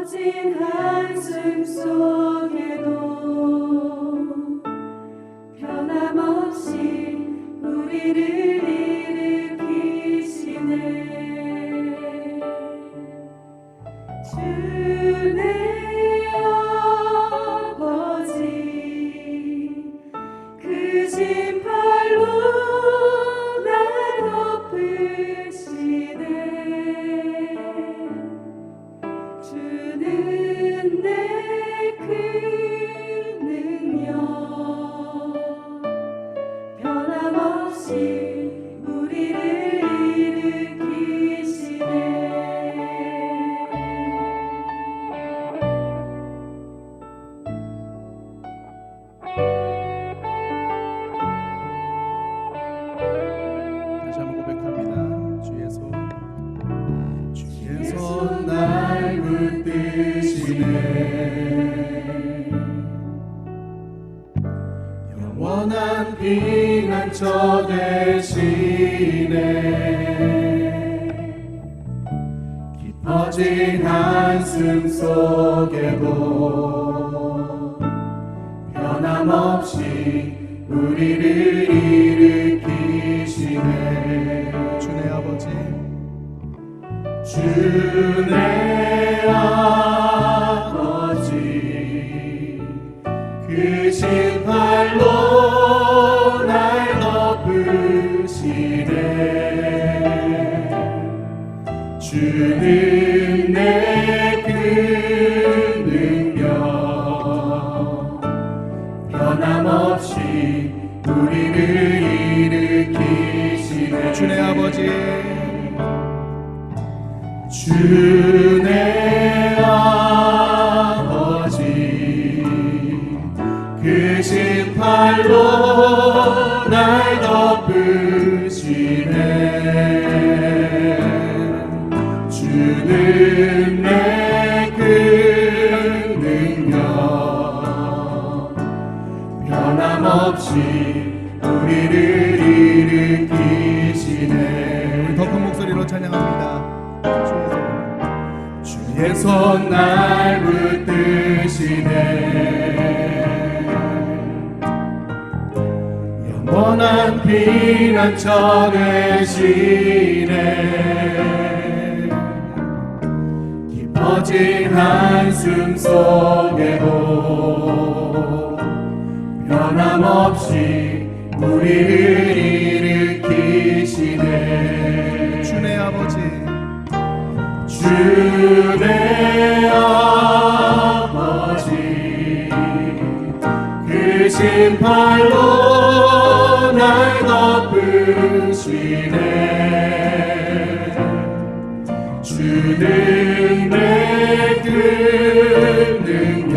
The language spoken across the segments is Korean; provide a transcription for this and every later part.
깊어진 한숨 속에도 변함없이 우리를 일으키시네. 주내 아버지 크신 팔로 날 덮으시네. 주는 내 큰 능력 변함없이 우리를 일으키시네. 다시 한번 고백합니다. 주의 손 날 붙드시네. 영원한 피난처 되시네. 깊어진 한숨 속에도 변함없이 우리를 일으키시네. 주내 아버지 주내 아버지 크신 팔로 날 덮으시네. 주는 내 큰 능력 변함없이 우리를 일으키시네. 주내 아버지 주내 아버지 크신 팔로 날 덮으시네. 주는 내 큰 능력 변함없이 우리를 일으키시네. 우리 더 큰 목소리로 찬양합니다. 주의 손 날 붙드시네. 영원한 피난처 되시네. 깊어진 한숨 속에도 변함없이 우리를 일으키시네. 주내 아버지 주내 아버지 크신 팔로 날 덮으시네. 주는 내 큰 능력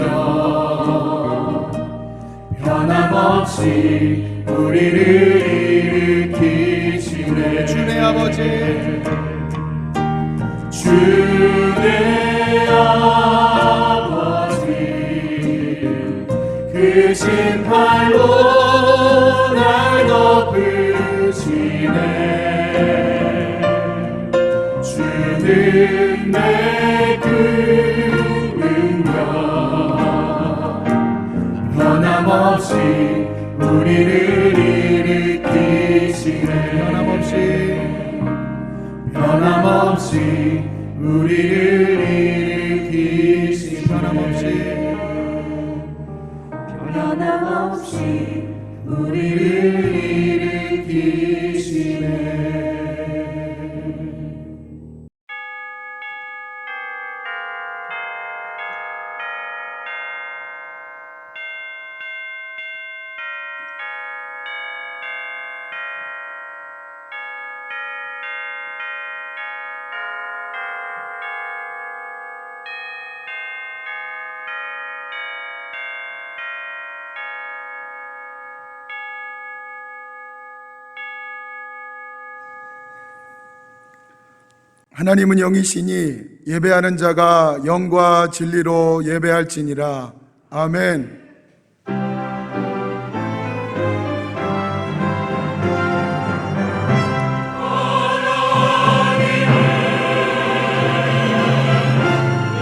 변함없이 우리를 일으키시네. 주내 아버지 주내 아버지 크신 팔로 날 덮으시네. 주는 내 큰 능력 변함없이 우리를 일으키시네. 변함없이 우리를 일으키시네. 변함없이 우리를 일으키시네. 하나님은 영이시니 예배하는 자가 영과 진리로 예배할지니라. 아멘.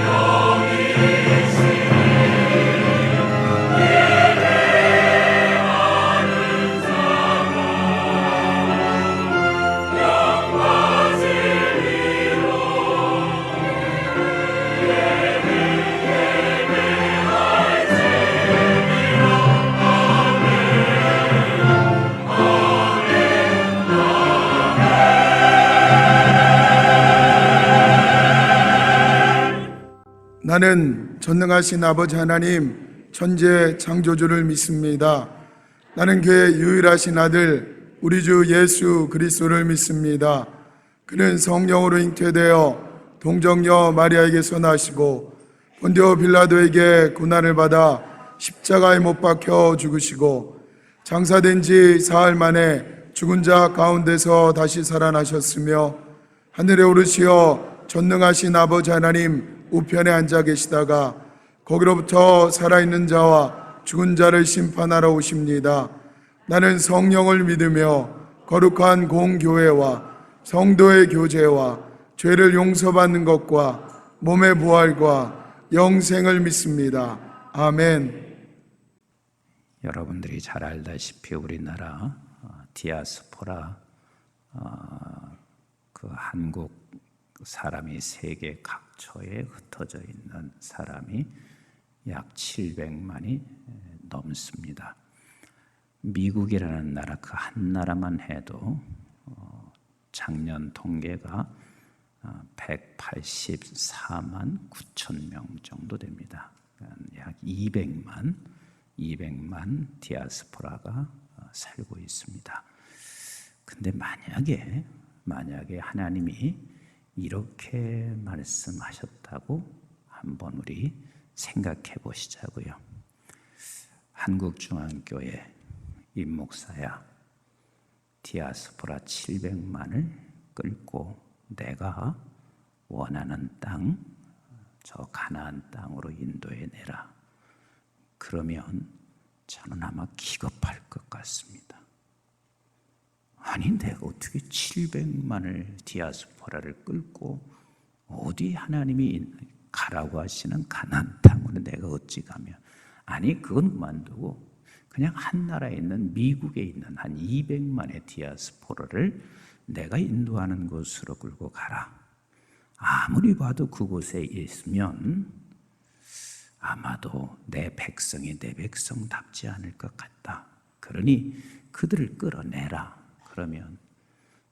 영이 나는 전능하신 아버지 하나님 천재 창조주를 믿습니다. 나는 그의 유일하신 아들 우리 주 예수 그리스도를 믿습니다. 그는 성령으로 잉태되어 동정녀 마리아에게서 나시고 본디오 빌라도에게 고난을 받아 십자가에 못 박혀 죽으시고 장사된 지 사흘 만에 죽은 자 가운데서 다시 살아나셨으며 하늘에 오르시어 전능하신 아버지 하나님 우편에 앉아 계시다가 거기로부터 살아있는 자와 죽은 자를 심판하러 오십니다. 나는 성령을 믿으며 거룩한 공교회와 성도의 교제와 죄를 용서받는 것과 몸의 부활과 영생을 믿습니다. 아멘. 여러분들이 잘 알다시피 우리나라 디아스포라 그 한국 사람이 세계 각처에 흩어져 있는 사람이 약 700만이 넘습니다. 미국이라는 나라 그 한 나라만 해도 작년 통계가 184만 9천 명 정도 됩니다. 약 200만 디아스포라가 살고 있습니다. 근데 만약에 하나님이 이렇게 말씀하셨다고 한번 우리 생각해 보시자고요. 한국중앙교회 임목사야, 디아스포라 700만을 끌고 내가 원하는 땅, 저 가나안 땅으로 인도해 내라. 그러면 저는 아마 기겁할 것 같습니다. 아니, 내가 어떻게 700만을 디아스포라를 끌고 어디 하나님이 가라고 하시는 가나안 땅으로 내가 어찌 가며, 아니 그건 그만두고 그냥 한 나라에 있는 미국에 있는 한 200만의 디아스포라를 내가 인도하는 곳으로 끌고 가라. 아무리 봐도 그곳에 있으면 아마도 내 백성이 내 백성답지 않을 것 같다. 그러니 그들을 끌어내라. 그러면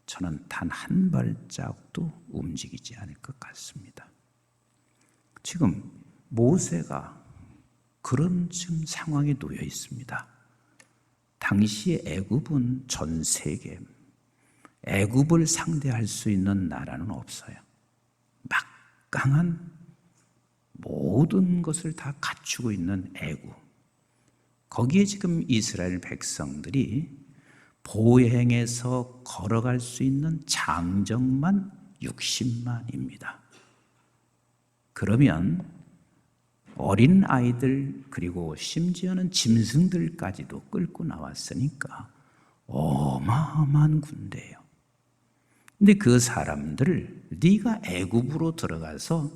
저는 단 한 발자국도 움직이지 않을 것 같습니다. 지금 모세가 그런 지금 상황에 놓여 있습니다. 당시 애굽은 전 세계 애굽을 상대할 수 있는 나라는 없어요. 막강한 모든 것을 다 갖추고 있는 애굽. 거기에 지금 이스라엘 백성들이 보행해서 걸어갈 수 있는 장정만 60만입니다. 그러면 어린 아이들 그리고 심지어는 짐승들까지도 끌고 나왔으니까 어마어마한 군대예요. 근데 그 사람들을 네가 애굽으로 들어가서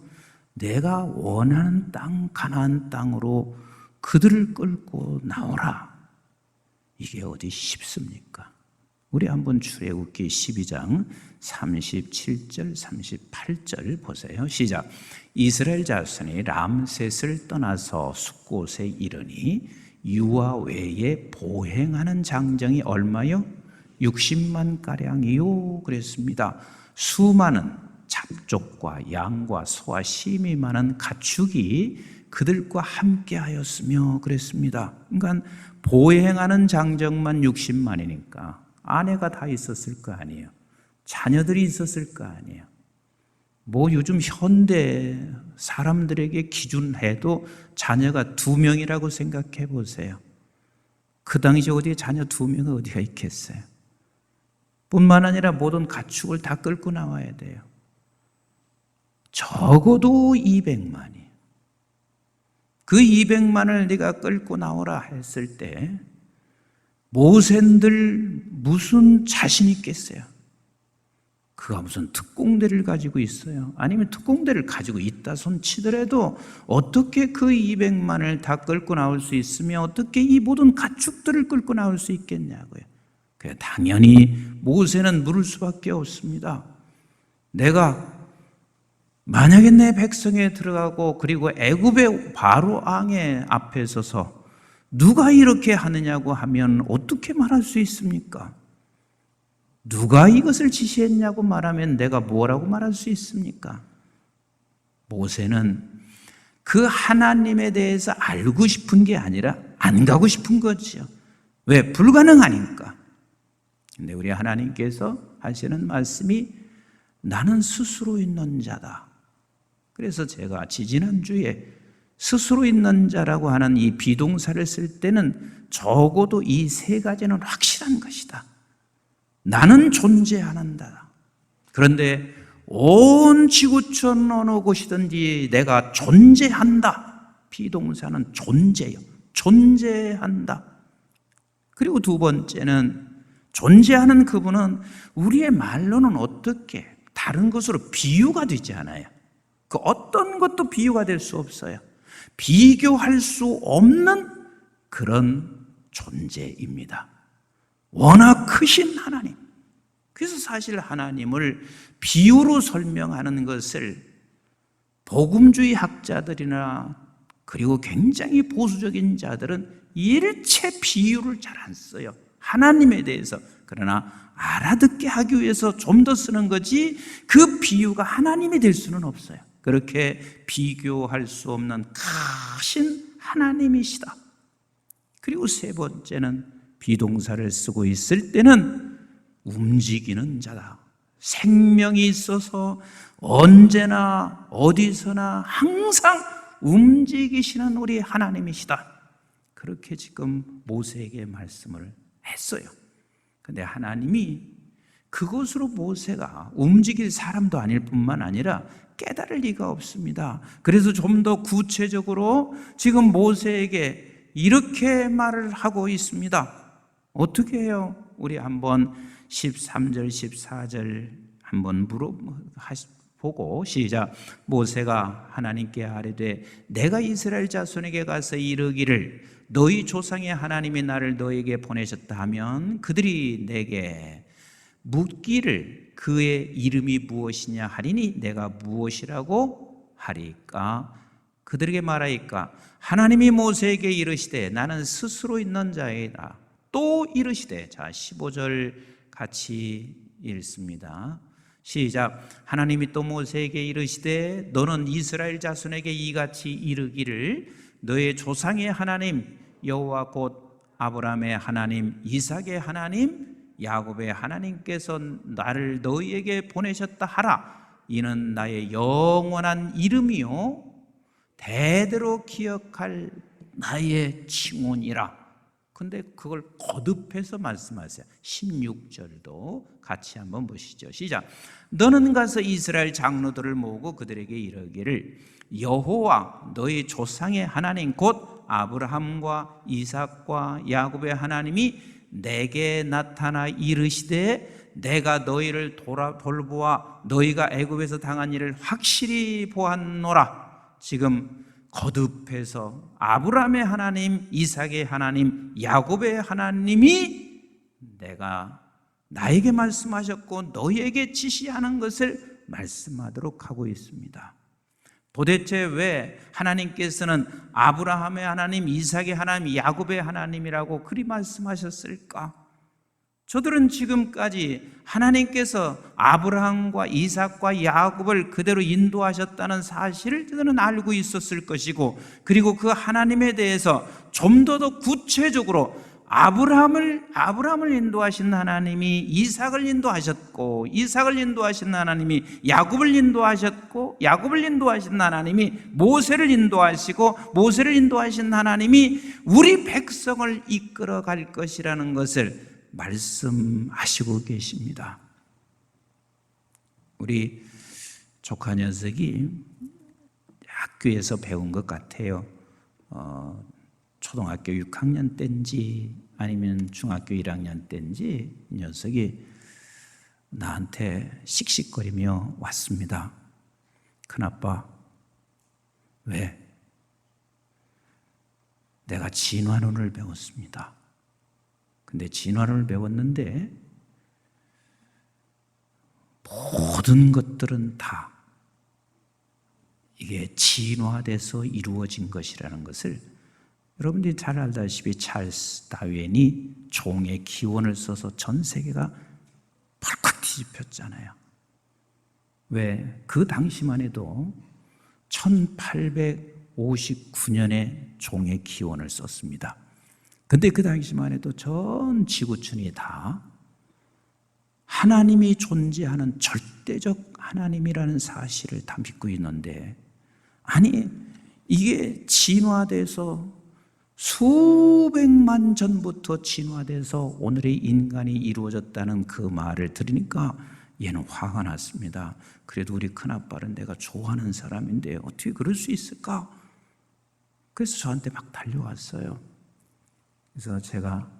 내가 원하는 땅 가나안 땅으로 그들을 끌고 나오라. 이게 어디 쉽습니까? 우리 한번 출애굽기 12장 37절 38절 보세요. 시작. 이스라엘 자손이 람셋을 떠나서 숫곳에 이르니 유아 외에 보행하는 장정이 얼마요? 60만 가량이요 그랬습니다. 수많은 잡족과 양과 소와 심이 많은 가축이 그들과 함께하였으며 그랬습니다. 그러니까 보행하는 장정만 60만이니까 아내가 다 있었을 거 아니에요. 자녀들이 있었을 거 아니에요. 뭐 요즘 현대 사람들에게 기준해도 자녀가 2명이라고 생각해 보세요. 그 당시 어디에 자녀 2명은 어디가 있겠어요? 뿐만 아니라 모든 가축을 다 끌고 나와야 돼요. 적어도 200만이. 그 200만을 네가 끌고 나오라 했을 때 모세들 무슨 자신 있겠어요? 그가 무슨 특공대를 가지고 있어요? 아니면 특공대를 가지고 있다 손 치더라도 어떻게 그 200만을 다 끌고 나올 수 있으며 어떻게 이 모든 가축들을 끌고 나올 수 있겠냐고요. 당연히 모세는 물을 수밖에 없습니다. 내가 만약에 내 백성에 들어가고 그리고 애굽의 바로 왕의 앞에 서서 누가 이렇게 하느냐고 하면 어떻게 말할 수 있습니까? 누가 이것을 지시했냐고 말하면 내가 뭐라고 말할 수 있습니까? 모세는 그 하나님에 대해서 알고 싶은 게 아니라 안 가고 싶은 거죠. 왜? 불가능하니까. 근데 우리 하나님께서 하시는 말씀이 나는 스스로 있는 자다. 그래서 제가 지지난주에 스스로 있는 자라고 하는 이 비동사를 쓸 때는 적어도 이 세 가지는 확실한 것이다. 나는 존재하는다. 그런데 온 지구촌 어느 곳이든지 내가 존재한다. 비동사는 존재요. 존재한다. 그리고 두 번째는 존재하는 그분은 우리의 말로는 어떻게 다른 것으로 비유가 되지 않아요. 그 어떤 것도 비유가 될 수 없어요. 비교할 수 없는 그런 존재입니다. 워낙 크신 하나님. 그래서 사실 하나님을 비유로 설명하는 것을 복음주의 학자들이나 그리고 굉장히 보수적인 자들은 일체 비유를 잘 안 써요. 하나님에 대해서. 그러나 알아듣게 하기 위해서 좀 더 쓰는 거지 그 비유가 하나님이 될 수는 없어요. 그렇게 비교할 수 없는 크신 하나님이시다. 그리고 세 번째는 비동사를 쓰고 있을 때는 움직이는 자다. 생명이 있어서 언제나 어디서나 항상 움직이시는 우리 하나님이시다. 그렇게 지금 모세에게 말씀을 했어요. 근데 하나님이 그것으로 모세가 움직일 사람도 아닐 뿐만 아니라 깨달을 리가 없습니다. 그래서 좀 더 구체적으로 지금 모세에게 이렇게 말을 하고 있습니다. 어떻게 해요? 우리 한번 13절, 14절 한번 보고 시작. 모세가 하나님께 아뢰되 내가 이스라엘 자손에게 가서 이르기를 너희 조상의 하나님이 나를 너에게 보내셨다 하면 그들이 내게 묻기를 그의 이름이 무엇이냐 하리니 내가 무엇이라고 하리까? 그들에게 말하니까 하나님이 모세에게 이르시되 나는 스스로 있는 자이다. 또 이르시되, 자 15절 같이 읽습니다. 시작. 하나님이 또 모세에게 이르시되 너는 이스라엘 자손에게 이같이 이르기를 너의 조상의 하나님 여호와 곧 아브라함의 하나님 이삭의 하나님 야곱의 하나님께서 나를 너희에게 보내셨다 하라. 이는 나의 영원한 이름이요 대대로 기억할 나의 칭혼이라. 근데 그걸 거듭해서 말씀하세요. 16절도 같이 한번 보시죠. 시작. 너는 가서 이스라엘 장로들을 모으고 그들에게 이르기를 여호와 너희 조상의 하나님 곧 아브라함과 이삭과 야곱의 하나님이 내게 나타나 이르시되 내가 너희를 돌보아 너희가 애굽에서 당한 일을 확실히 보았노라. 지금 거듭해서 아브라함의 하나님, 이삭의 하나님, 야곱의 하나님이 내가 나에게 말씀하셨고 너희에게 지시하는 것을 말씀하도록 하고 있습니다. 도대체 왜 하나님께서는 아브라함의 하나님, 이삭의 하나님, 야곱의 하나님이라고 그리 말씀하셨을까? 저들은 지금까지 하나님께서 아브라함과 이삭과 야곱을 그대로 인도하셨다는 사실을 저들은 알고 있었을 것이고, 그리고 그 하나님에 대해서 좀 더 구체적으로 아브라함을 인도하신 하나님이 이삭을 인도하셨고, 이삭을 인도하신 하나님이 야곱을 인도하셨고, 야곱을 인도하신 하나님이 모세를 인도하시고, 모세를 인도하신 하나님이 우리 백성을 이끌어 갈 것이라는 것을 말씀하시고 계십니다. 우리 조카 녀석이 학교에서 배운 것 같아요. 초등학교 6학년 때인지 아니면 중학교 1학년 때인지 이 녀석이 나한테 씩씩거리며 왔습니다. 큰아빠, 왜? 내가 진화론을 배웠습니다. 근데 진화론을 배웠는데 모든 것들은 다 이게 진화돼서 이루어진 것이라는 것을 여러분들이 잘 알다시피 찰스 다윈이 종의 기원을 써서 전 세계가 펄컥 뒤집혔잖아요. 왜? 그 당시만 해도 1850 59년의 종의 기원을 썼습니다. 근데 그 당시만 해도 전 지구촌이 다 하나님이 존재하는 절대적 하나님이라는 사실을 다 믿고 있는데, 아니 이게 진화돼서 수백만 전부터 진화돼서 오늘의 인간이 이루어졌다는 그 말을 들으니까 얘는 화가 났습니다. 그래도 우리 큰아빠는 내가 좋아하는 사람인데 어떻게 그럴 수 있을까? 그래서 저한테 막 달려왔어요. 그래서 제가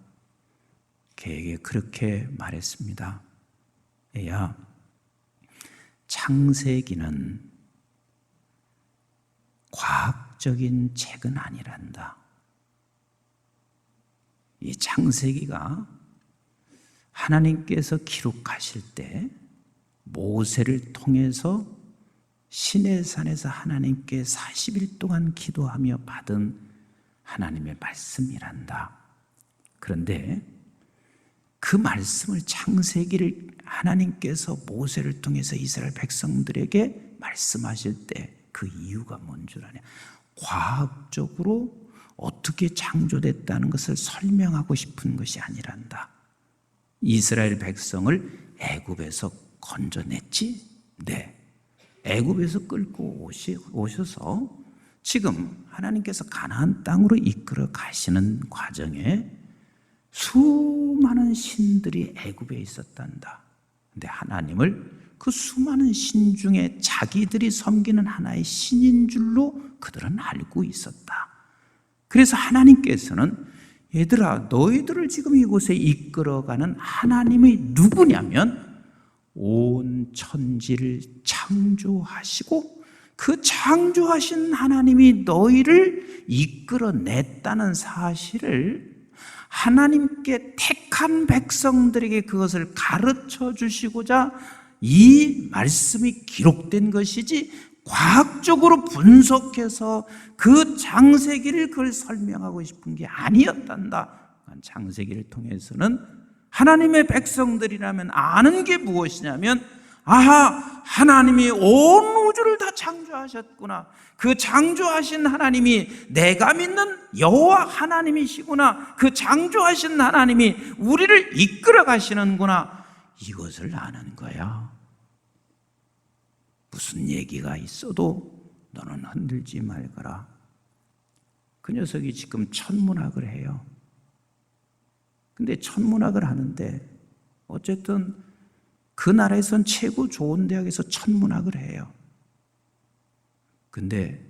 걔에게 그렇게 말했습니다. 애야, 창세기는 과학적인 책은 아니란다. 이 창세기가 하나님께서 기록하실 때 모세를 통해서 시내산에서 하나님께 40일 동안 기도하며 받은 하나님의 말씀이란다. 그런데 그 말씀을, 창세기를 하나님께서 모세를 통해서 이스라엘 백성들에게 말씀하실 때 그 이유가 뭔 줄 아냐? 과학적으로 어떻게 창조됐다는 것을 설명하고 싶은 것이 아니란다. 이스라엘 백성을 애굽에서 건져냈지? 네. 애굽에서 끌고 오셔서 지금 하나님께서 가나안 땅으로 이끌어 가시는 과정에 수많은 신들이 애굽에 있었단다. 근데 하나님을 그 수많은 신 중에 자기들이 섬기는 하나의 신인 줄로 그들은 알고 있었다. 그래서 하나님께서는 얘들아, 너희들을 지금 이곳에 이끌어가는 하나님이 누구냐면 온 천지를 창조하시고 그 창조하신 하나님이 너희를 이끌어냈다는 사실을 하나님께 택한 백성들에게 그것을 가르쳐 주시고자 이 말씀이 기록된 것이지, 과학적으로 분석해서 그 창세기를 그걸 설명하고 싶은 게 아니었단다. 창세기를 통해서는 하나님의 백성들이라면 아는 게 무엇이냐면, 아하, 하나님이 온 우주를 다 창조하셨구나. 그 창조하신 하나님이 내가 믿는 여호와 하나님이시구나. 그 창조하신 하나님이 우리를 이끌어 가시는구나. 이것을 아는 거야. 무슨 얘기가 있어도 너는 흔들지 말거라. 그 녀석이 지금 천문학을 해요. 근데 천문학을 하는데 어쨌든 그 나라에선 최고 좋은 대학에서 천문학을 해요. 근데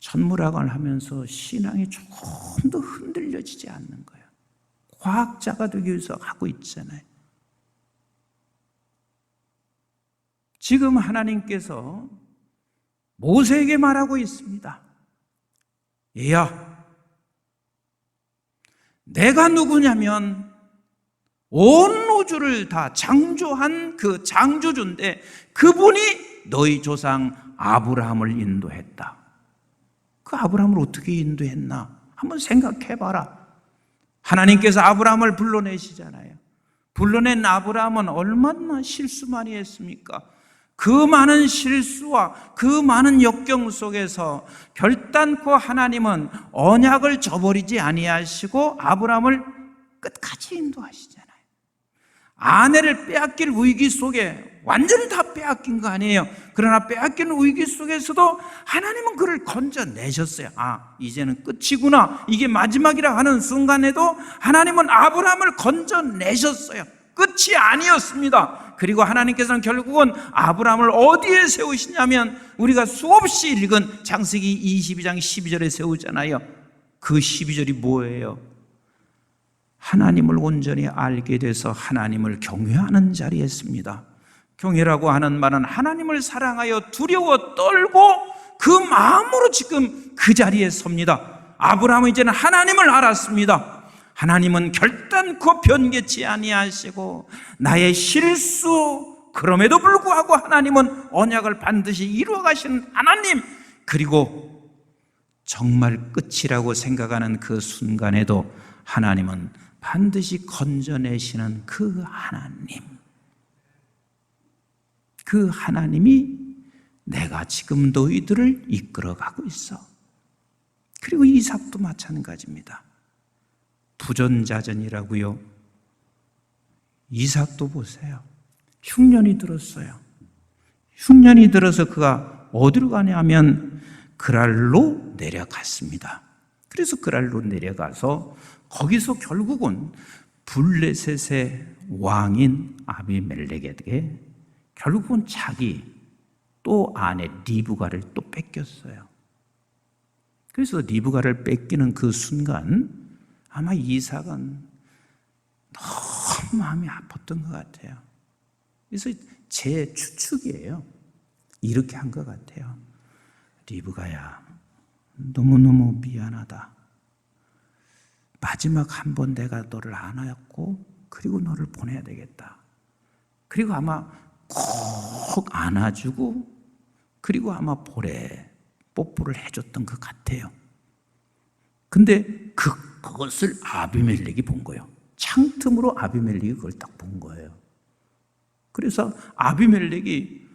천문학을 하면서 신앙이 조금 더 흔들려지지 않는 거예요. 과학자가 되기 위해서 하고 있잖아요. 지금 하나님께서 모세에게 말하고 있습니다. 얘야, 내가 누구냐면 온 우주를 다 창조한 그 창조주인데 그분이 너희 조상 아브라함을 인도했다. 그 아브라함을 어떻게 인도했나? 한번 생각해봐라. 하나님께서 아브라함을 불러내시잖아요. 불러낸 아브라함은 얼마나 실수 많이 했습니까? 그 많은 실수와 그 많은 역경 속에서 결단코 하나님은 언약을 저버리지 아니하시고 아브라함을 끝까지 인도하시잖아요. 아내를 빼앗길 위기 속에 완전히 다 빼앗긴 거 아니에요. 그러나 빼앗기는 위기 속에서도 하나님은 그를 건져내셨어요. 아, 이제는 끝이구나, 이게 마지막이라 하는 순간에도 하나님은 아브라함을 건져내셨어요. 끝이 아니었습니다. 그리고 하나님께서는 결국은 아브라함을 어디에 세우시냐면 우리가 수없이 읽은 창세기 22장 12절에 세우잖아요. 그 12절이 뭐예요? 하나님을 온전히 알게 돼서 하나님을 경외하는 자리에 있습니다. 경외라고 하는 말은 하나님을 사랑하여 두려워 떨고 그 마음으로 지금 그 자리에 섭니다. 아브라함은 이제는 하나님을 알았습니다. 하나님은 결단코 변개치 아니하시고 나의 실수, 그럼에도 불구하고 하나님은 언약을 반드시 이루어 가시는 하나님, 그리고 정말 끝이라고 생각하는 그 순간에도 하나님은 반드시 건져내시는 그 하나님, 그 하나님이 내가 지금 너희들을 이끌어가고 있어. 그리고 이삭도 마찬가지입니다. 부전자전이라고요. 이삭도 보세요. 흉년이 들었어요. 흉년이 들어서 그가 어디로 가냐면 그랄로 내려갔습니다. 그래서 그랄로 내려가서 거기서 결국은 블레셋의 왕인 아비멜렉에게 결국은 자기 또 아내 리브가를 또 뺏겼어요. 그래서 리브가를 뺏기는 그 순간 아마 이삭은 너무 마음이 아팠던 것 같아요. 그래서 제 추측이에요. 이렇게 한 것 같아요. 리브가야, 너무너무 미안하다. 마지막 한 번 내가 너를 안았고 그리고 너를 보내야 되겠다. 그리고 아마 꼭 안아주고 그리고 아마 볼에 뽀뽀를 해줬던 것 같아요. 근데 그것을 아비멜렉이 본 거예요. 창틈으로 아비멜렉이 그걸 딱 본 거예요. 그래서 아비멜렉이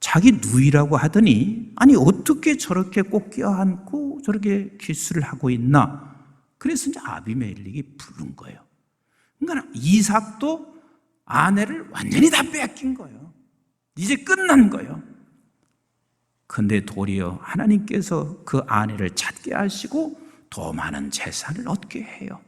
자기 누이라고 하더니 아니 어떻게 저렇게 꼭 껴안고 저렇게 키스를 하고 있나. 그래서 이제 아비멜렉이 부른 거예요. 그러니까 이삭도 아내를 완전히 다 뺏긴 거예요. 이제 끝난 거예요. 근데 도리어 하나님께서 그 아내를 찾게 하시고 더 많은 재산을 얻게 해요.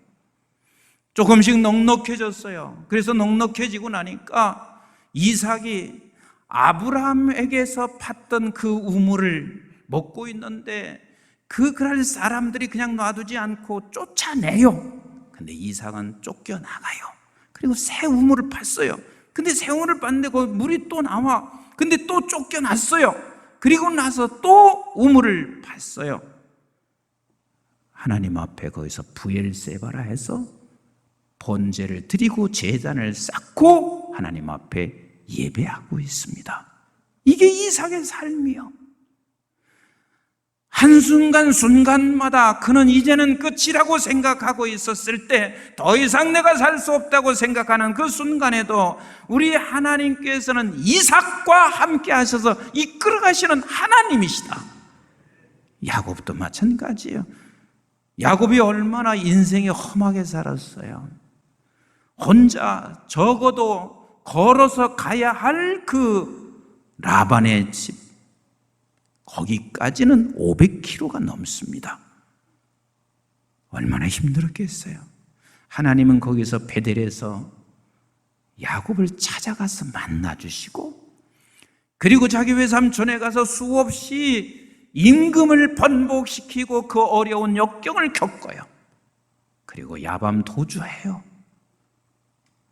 조금씩 넉넉해졌어요. 그래서 넉넉해지고 나니까 이삭이 아브라함에게서 팠던 그 우물을 먹고 있는데 그 그랄 사람들이 그냥 놔두지 않고 쫓아내요. 근데 이삭은 쫓겨나가요. 그리고 새 우물을 팠어요. 근데 새 우물을 팠는데 그 물이 또 나와. 근데 또 쫓겨났어요. 그리고 나서 또 우물을 팠어요. 하나님 앞에 거기서 부엘세바라 해서 번제를 드리고 제단을 쌓고 하나님 앞에 예배하고 있습니다. 이게 이삭의 삶이요. 한순간순간마다 그는 이제는 끝이라고 생각하고 있었을 때 더 이상 내가 살 수 없다고 생각하는 그 순간에도 우리 하나님께서는 이삭과 함께 하셔서 이끌어 가시는 하나님이시다. 야곱도 마찬가지예요. 야곱이 얼마나 인생이 험하게 살았어요. 혼자 적어도 걸어서 가야 할 그 라반의 집 거기까지는 500km가 넘습니다. 얼마나 힘들었겠어요. 하나님은 거기서 베델에서 야곱을 찾아가서 만나주시고 그리고 자기 외삼촌에 가서 수없이 임금을 번복시키고 그 어려운 역경을 겪어요. 그리고 야밤 도주해요.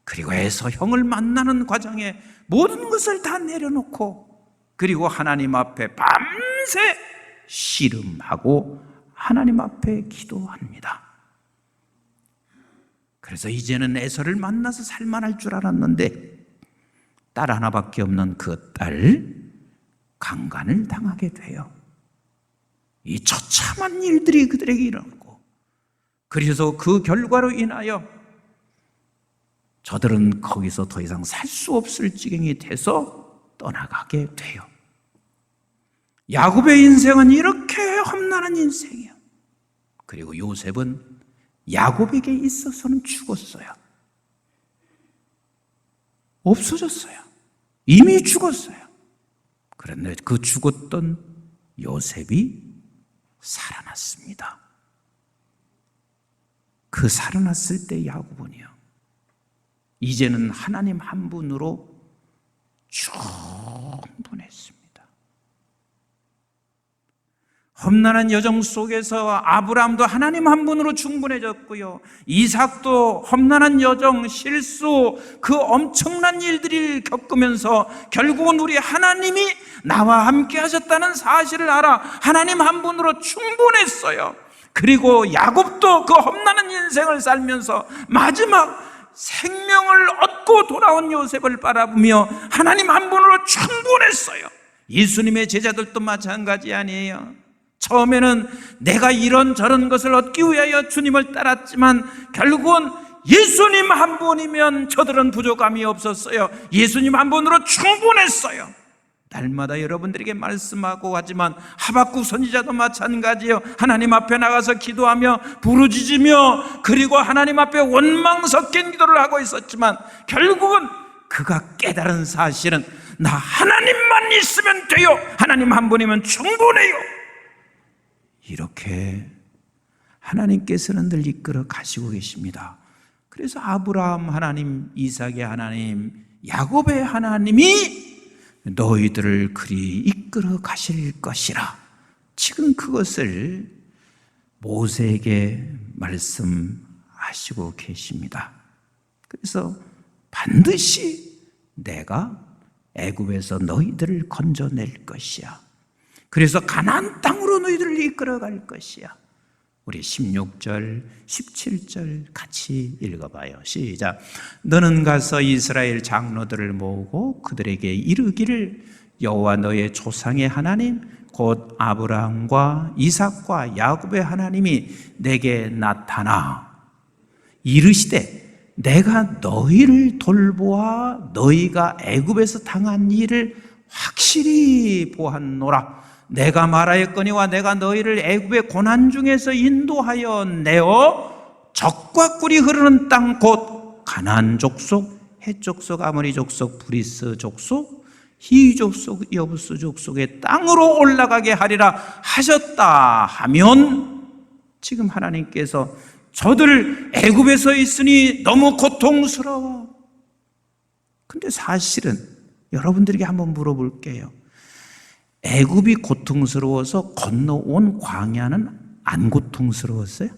그리고 에서 형을 만나는 과정에 모든 것을 다 내려놓고 그리고 하나님 앞에 밤새 씨름하고 하나님 앞에 기도합니다. 그래서 이제는 에서를 만나서 살만할 줄 알았는데 딸 하나밖에 없는 그 딸 강간을 당하게 돼요. 이 처참한 일들이 그들에게 일어나고 그래서 그 결과로 인하여 저들은 거기서 더 이상 살 수 없을 지경이 돼서 떠나가게 돼요. 야곱의 인생은 이렇게 험난한 인생이에요. 그리고 요셉은 야곱에게 있어서는 죽었어요. 없어졌어요. 이미 죽었어요. 그런데 그 죽었던 요셉이 살아났습니다. 그 살아났을 때 야곱은요, 이제는 하나님 한 분으로 충분했습니다. 험난한 여정 속에서 아브라함도 하나님 한 분으로 충분해졌고요. 이삭도 험난한 여정, 실수, 그 엄청난 일들을 겪으면서 결국은 우리 하나님이 나와 함께 하셨다는 사실을 알아 하나님 한 분으로 충분했어요. 그리고 야곱도 그 험난한 인생을 살면서 마지막 생명을 얻고 돌아온 요셉을 바라보며 하나님 한 분으로 충분했어요. 예수님의 제자들도 마찬가지 아니에요. 처음에는 내가 이런저런 것을 얻기 위하여 주님을 따랐지만 결국은 예수님 한 분이면 저들은 부족함이 없었어요. 예수님 한 분으로 충분했어요. 날마다 여러분들에게 말씀하고 하지만 하박국 선지자도 마찬가지예요. 하나님 앞에 나가서 기도하며 부르짖으며 그리고 하나님 앞에 원망 섞인 기도를 하고 있었지만 결국은 그가 깨달은 사실은 나 하나님만 있으면 돼요. 하나님 한 분이면 충분해요. 이렇게 하나님께서는 늘 이끌어 가시고 계십니다. 그래서 아브라함 하나님, 이삭의 하나님, 야곱의 하나님이 너희들을 그리 이끌어 가실 것이라. 지금 그것을 모세에게 말씀하시고 계십니다. 그래서 반드시 내가 애굽에서 너희들을 건져낼 것이야. 그래서 가나안 땅으로 너희들을 이끌어 갈 것이야. 우리 16절, 17절 같이 읽어봐요. 시작. 너는 가서 이스라엘 장로들을 모으고 그들에게 이르기를 여호와 너의 조상의 하나님 곧 아브라함과 이삭과 야곱의 하나님이 내게 나타나 이르시되 내가 너희를 돌보아 너희가 애굽에서 당한 일을 확실히 보았노라. 내가 말하였거니와 내가 너희를 애굽의 고난 중에서 인도하여 내어 적과 꿀이 흐르는 땅 곧 가나안 족속, 헷 족속, 아모리 족속, 브리스 족속, 히위 족속, 여부스 족속의 땅으로 올라가게 하리라 하셨다 하면 지금 하나님께서 저들 애굽에서 있으니 너무 고통스러워. 근데 사실은 여러분들에게 한번 물어볼게요. 애굽이 고통스러워서 건너온 광야는 안 고통스러웠어요?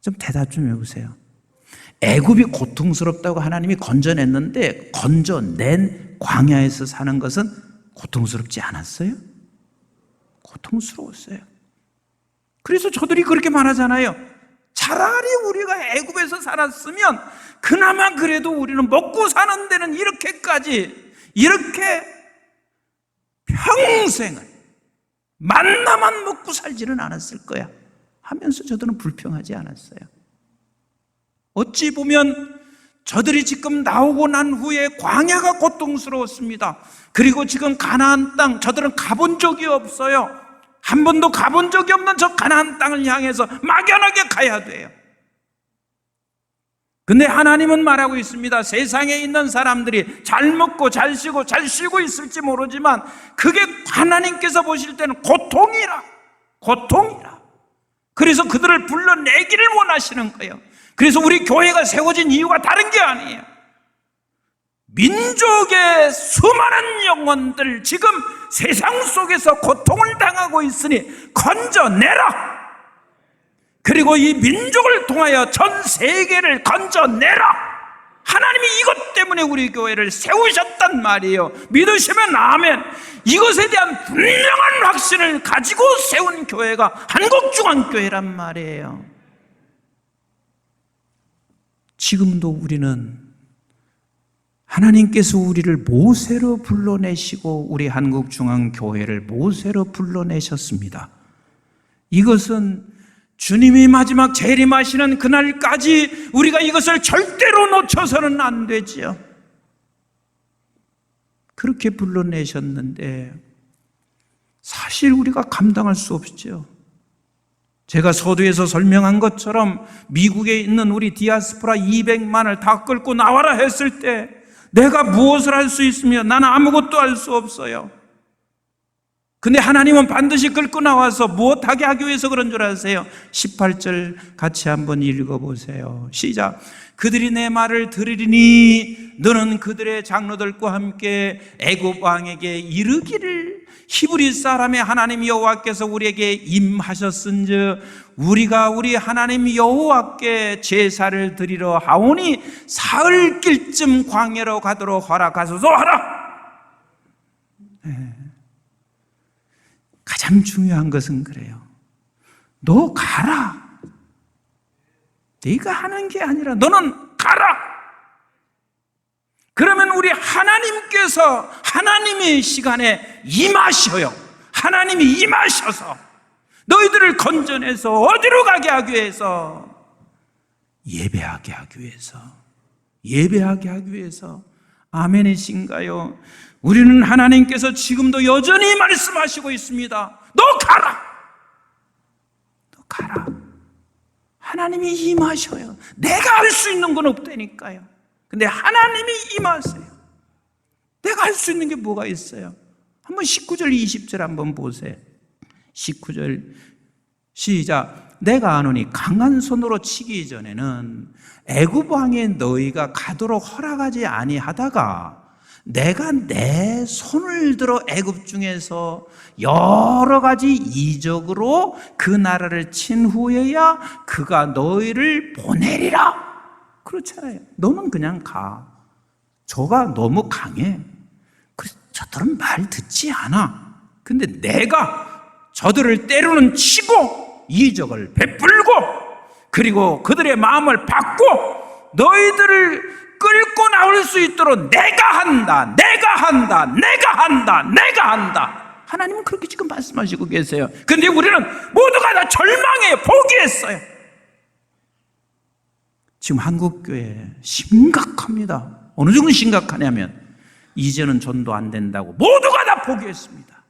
좀 대답 좀 해보세요. 애굽이 고통스럽다고 하나님이 건져냈는데 건져낸 광야에서 사는 것은 고통스럽지 않았어요? 고통스러웠어요. 그래서 저들이 그렇게 말하잖아요. 차라리 우리가 애굽에서 살았으면 그나마 그래도 우리는 먹고 사는 데는 이렇게 평생을 만나만 먹고 살지는 않았을 거야 하면서 저들은 불평하지 않았어요. 어찌 보면 저들이 지금 나오고 난 후에 광야가 고통스러웠습니다. 그리고 지금 가나안 땅 저들은 가본 적이 없어요. 한 번도 가본 적이 없는 저 가나안 땅을 향해서 막연하게 가야 돼요. 근데 하나님은 말하고 있습니다. 세상에 있는 사람들이 잘 먹고 잘 쉬고 있을지 모르지만 그게 하나님께서 보실 때는 고통이라. 그래서 그들을 불러내기를 원하시는 거예요. 그래서 우리 교회가 세워진 이유가 다른 게 아니에요. 민족의 수많은 영혼들 지금 세상 속에서 고통을 당하고 있으니 건져내라. 그리고 이 민족을 통하여 전 세계를 건져내라. 하나님이 이것 때문에 우리 교회를 세우셨단 말이에요. 믿으시면 아멘. 이것에 대한 분명한 확신을 가지고 세운 교회가 한국중앙교회란 말이에요. 지금도 우리는 하나님께서 우리를 모세로 불러내시고 우리 한국중앙교회를 모세로 불러내셨습니다. 이것은 주님이 마지막 재림하시는 그날까지 우리가 이것을 절대로 놓쳐서는 안 되지요. 그렇게 불러내셨는데 사실 우리가 감당할 수 없죠. 제가 서두에서 설명한 것처럼 미국에 있는 우리 디아스포라 200만을 다 끌고 나와라 했을 때 내가 무엇을 할 수 있으며 나는 아무것도 할 수 없어요. 근데 하나님은 반드시 끌고 나와서 무엇하게 하기 위해서 그런 줄 아세요? 18절 같이 한번 읽어보세요. 시작. 그들이 내 말을 들으리니 너는 그들의 장로들과 함께 애굽 왕에게 이르기를 히브리 사람의 하나님 여호와께서 우리에게 임하셨은즉 우리가 우리 하나님 여호와께 제사를 드리러 하오니 사흘길쯤 광야로 가도록 허락하소서 하라. 가장 중요한 것은 그래요. 너 가라. 네가 하는 게 아니라 너는 가라. 그러면 우리 하나님께서 하나님의 시간에 임하셔요. 하나님이 임하셔서 너희들을 건져내서 어디로 가게 하기 예배하게 하기 위해서 아멘이신가요? 우리는 하나님께서 지금도 여전히 말씀하시고 있습니다. 너 가라! 너 가라. 하나님이 임하셔요. 내가 할 수 있는 건 없다니까요. 근데 하나님이 임하세요. 내가 할 수 있는 게 뭐가 있어요? 한번 19절 20절 한번 보세요. 19절 시작. 내가 아노니 강한 손으로 치기 전에는 애굽 왕에 너희가 가도록 허락하지 아니하다가 내가 내 손을 들어 애굽 중에서 여러 가지 이적으로 그 나라를 친 후에야 그가 너희를 보내리라. 그렇잖아요. 너는 그냥 가. 저가 너무 강해. 그래서 저들은 말 듣지 않아. 근데 내가 저들을 때로는 치고 이적을 베풀고 그리고 그들의 마음을 바꿔 너희들을 끌고 나올 수 있도록 내가 한다. 하나님은 그렇게 지금 말씀하시고 계세요. 근데 우리는 모두가 다 절망해요. 포기했어요. 지금 한국교회 심각합니다. 어느 정도 심각하냐면 이제는 전도 안 된다고 모두가 다 포기했습니다.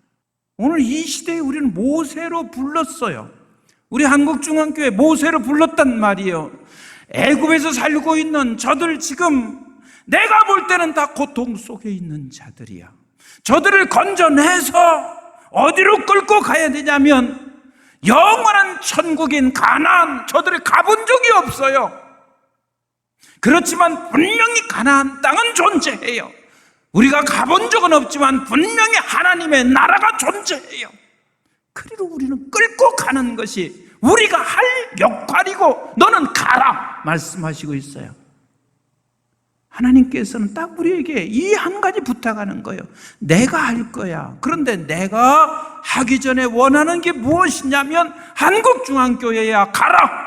오늘 이 시대에 우리는 모세로 불렀어요. 우리 한국중앙교회 모세로 불렀단 말이에요. 애굽에서 살고 있는 저들 지금 내가 볼 때는 다 고통 속에 있는 자들이야. 저들을 건져내서 어디로 끌고 가야 되냐면 영원한 천국인 가나안, 저들이 가본 적이 없어요. 그렇지만 분명히 가나안 땅은 존재해요. 우리가 가본 적은 없지만 분명히 하나님의 나라가 존재해요. 그리로 우리는 끌고 가는 것이 우리가 할 역할이고 너는 가라 말씀하시고 있어요. 하나님께서는 딱 우리에게 이 한 가지 부탁하는 거예요. 내가 할 거야. 그런데 내가 하기 전에 원하는 게 무엇이냐면 한국중앙교회야 가라.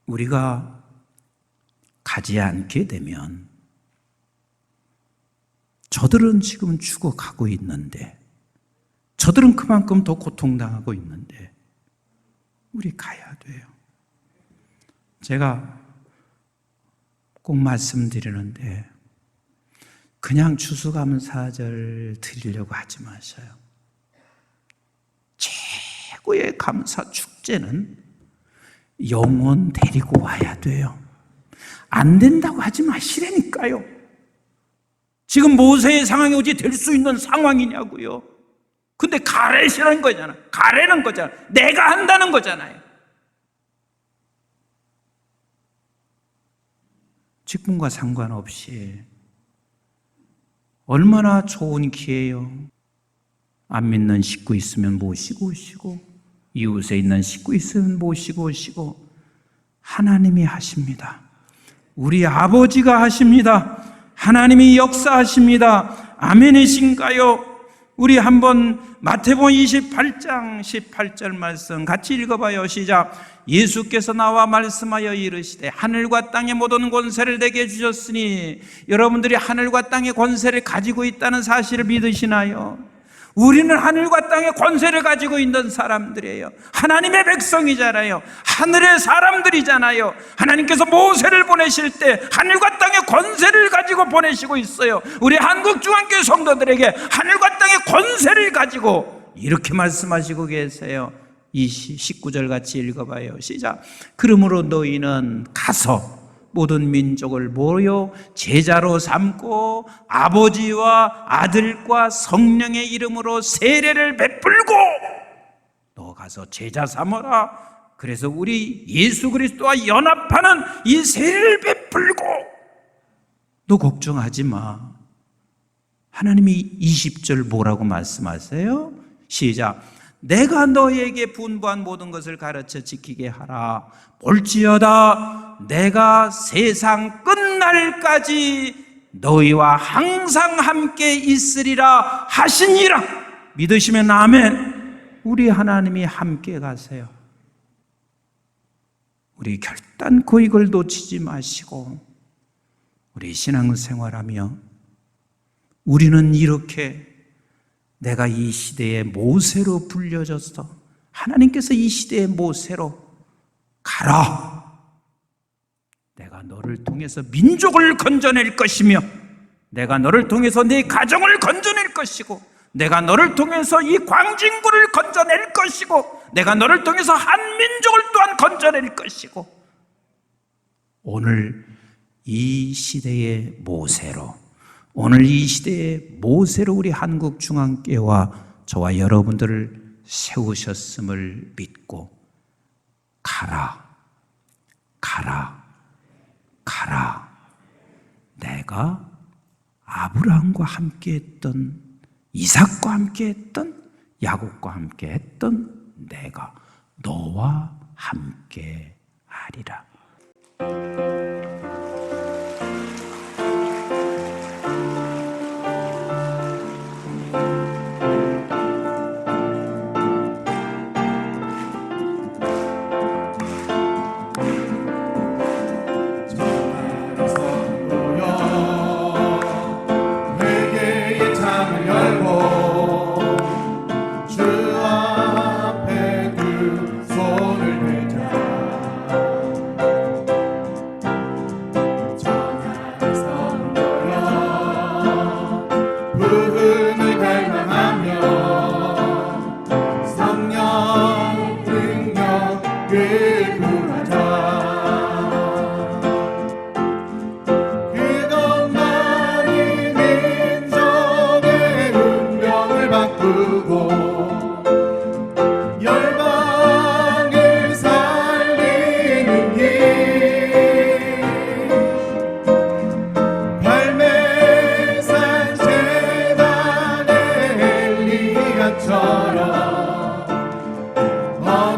우리가 가지 않게 되면 저들은 지금 죽어가고 있는데 저들은 그만큼 더 고통당하고 있는데 우리 가야 돼요. 제가 꼭 말씀드리는데 그냥 추수감사절 드리려고 하지 마셔요. 최고의 감사 축제는 영혼 데리고 와야 돼요. 안 된다고 하지 마시라니까요. 지금 모세의 상황이 어찌 될 수 있는 상황이냐고요. 근데 가래시라는 거잖아. 가래는 거잖아. 내가 한다는 거잖아요. 직분과 상관없이 얼마나 좋은 기회예요. 안 믿는 식구 있으면 모시고 오시고 이웃에 있는 식구 있으면 모시고 오시고 하나님이 하십니다. 우리 아버지가 하십니다. 하나님이 역사하십니다. 아멘이신가요? 우리 한번 마태복음 28장 18절 말씀 같이 읽어봐요. 시작. 예수께서 나와 말씀하여 이르시되 하늘과 땅의 모든 권세를 내게 주셨으니 여러분들이 하늘과 땅의 권세를 가지고 있다는 사실을 믿으시나요? 우리는 하늘과 땅의 권세를 가지고 있는 사람들이에요. 하나님의 백성이잖아요. 하늘의 사람들이잖아요. 하나님께서 모세를 보내실 때 하늘과 땅의 권세를 가지고 보내시고 있어요. 우리 한국중앙교회 성도들에게 하늘과 땅의 권세를 가지고 이렇게 말씀하시고 계세요. 이 19절 같이 읽어봐요. 시작. 그러므로 너희는 가서 모든 민족을 모여 제자로 삼고 아버지와 아들과 성령의 이름으로 세례를 베풀고 너 가서 제자 삼어라. 그래서 우리 예수 그리스도와 연합하는 이 세례를 베풀고 너 걱정하지 마. 하나님이 20절 뭐라고 말씀하세요? 시작. 내가 너희에게 분부한 모든 것을 가르쳐 지키게 하라. 볼지어다 내가 세상 끝날까지 너희와 항상 함께 있으리라 하시니라. 믿으시면 아멘. 우리 하나님이 함께 가세요. 우리 결단코 이걸 놓치지 마시고 우리 신앙생활하며 우리는 이렇게 내가 이 시대의 모세로 불려져서 하나님께서 이 시대의 모세로 가라. 내가 너를 통해서 민족을 건져낼 것이며 내가 너를 통해서 네 가정을 건져낼 것이고 내가 너를 통해서 이 광진구를 건져낼 것이고 내가 너를 통해서 한민족을 또한 건져낼 것이고 오늘 이 시대의 모세로 우리 한국중앙교회와 저와 여러분들을 세우셨음을 믿고 가라. 내가 아브라함과 함께했던 이삭과 함께했던 야곱과 함께했던 내가 너와 함께하리라.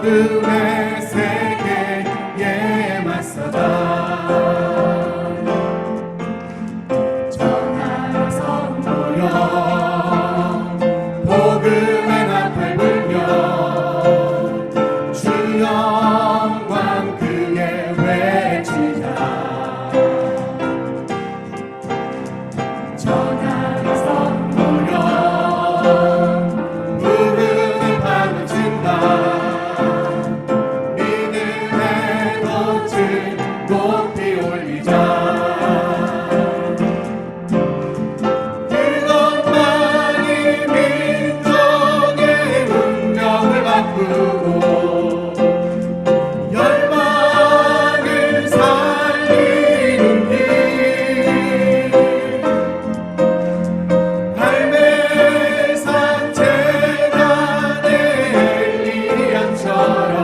어둠의 세계에 맞서자 전하라 선포여 복음의 나팔 불며 주 영광 크게 외치자 전하라 선포여 무릎을 파묻힌다 높이 올리자 그것만이 민족의 운명을 바꾸고 열방을 살리는 길 갈멜산 제단의 엘리야처럼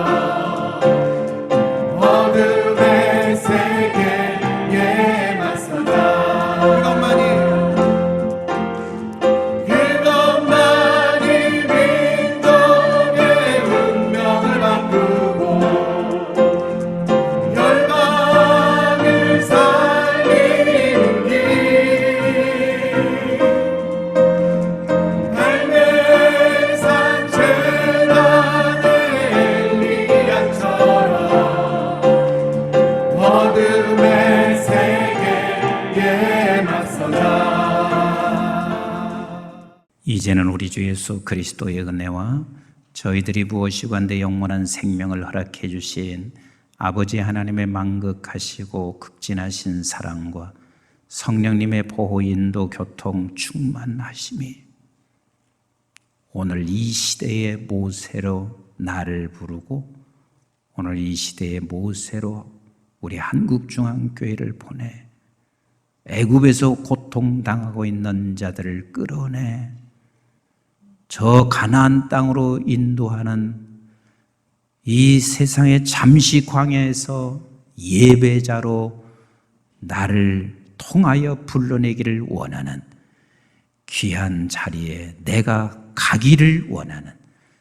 어둠의 세계에 맞서자 그것만이 민족의 운명을 바꾸고 열방을 살리는 길 갈멜산 제단의 엘리야처럼 어둠의 세계에 맞서자 이제는 우리 주 예수 그리스도의 은혜와 저희들이 무엇이고 한데 영원한 생명을 허락해 주신 아버지 하나님의 만극하시고 극진하신 사랑과 성령님의 보호 인도 교통 충만하심이 오늘 이 시대의 모세로 나를 부르고 오늘 이 시대의 모세로 우리 한국중앙교회를 보내 애굽에서 고통당하고 있는 자들을 끌어내 저 가나안 땅으로 인도하는 이 세상의 잠시 광야에서 예배자로 나를 통하여 불러내기를 원하는 귀한 자리에 내가 가기를 원하는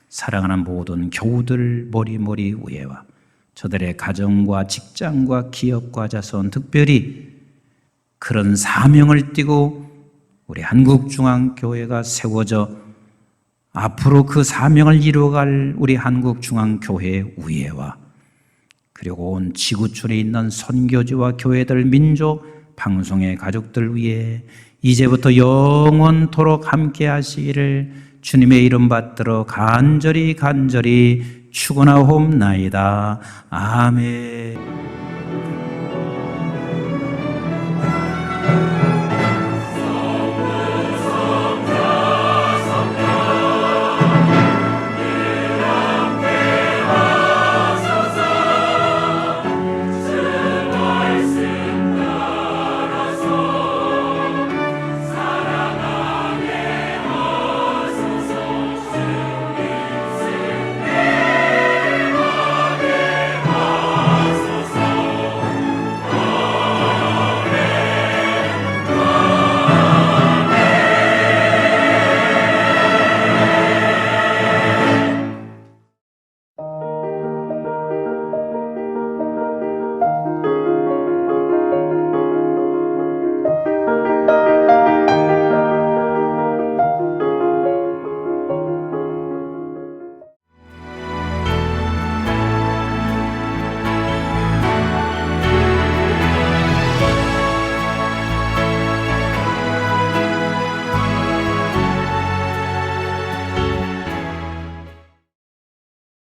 사랑하는 모든 교우들 머리머리 위에와 저들의 가정과 직장과 기업과 자손 특별히 그런 사명을 띠고 우리 한국중앙교회가 세워져 앞으로 그 사명을 이루어갈 우리 한국중앙교회 위에와 그리고 온 지구촌에 있는 선교지와 교회들 민족 방송의 가족들 위에 이제부터 영원토록 함께 하시기를 주님의 이름 받들어 간절히 축원하옵나이다. 아멘.